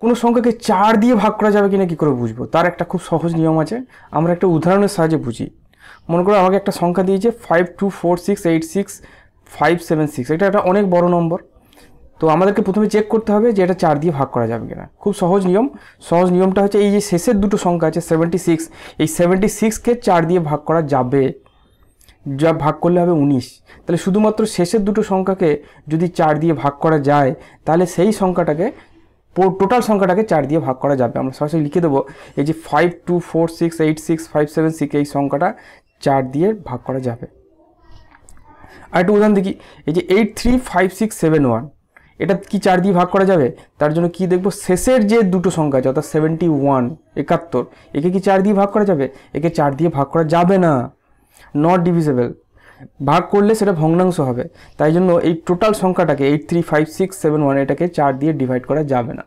কোনো সংখ্যাকে 4 দিয়ে ভাগ করা যাবে কিনা কী করে বুঝবো? তার একটা খুব সহজ নিয়ম আছে, আমরা একটা উদাহরণের সাহায্যে বুঝি। মনে করো আমাকে একটা সংখ্যা দিয়েছে 5246865576, এটা একটা অনেক বড় নম্বর। তো আমাদেরকে প্রথমে চেক করতে হবে যে এটা 4 দিয়ে ভাগ করা যাবে কিনা। খুব সহজ নিয়ম। সহজ নিয়মটা হচ্ছে এই যে শেষের দুটো সংখ্যা আছে 76, এই 76কে 4 দিয়ে ভাগ করা যাবে, যা ভাগ করলে হবে 19। তাহলে শুধুমাত্র শেষের দুটো সংখ্যাকে যদি 4 দিয়ে ভাগ করা যায়, তাহলে সেই সংখ্যাটাকে, টোটাল সংখ্যাটাকে 4 দিয়ে ভাগ করা যাবে। আমরা সরাসরি লিখে দেবো এই যে 5246865576, এই সংখ্যাটা 4 দিয়ে ভাগ করা যাবে। আর একটা উদাহরণ দেখি, এই যে 835671, এটা কি 4 দিয়ে ভাগ করা যাবে? তার জন্য কি দেখবো, শেষের যে দুটো সংখ্যা আছে অর্থাৎ 71, 71, একে কি 4 দিয়ে ভাগ করা যাবে? একে 4 দিয়ে ভাগ করা যাবে না, নট ডিভিজেবল। ভাগ করলে সেটা ভগ্নাংশ হবে। তাই জন্য এই টোটাল সংখ্যাটাকে 835671, এটাকে 4 দিয়ে ডিভাইড করা যাবে না।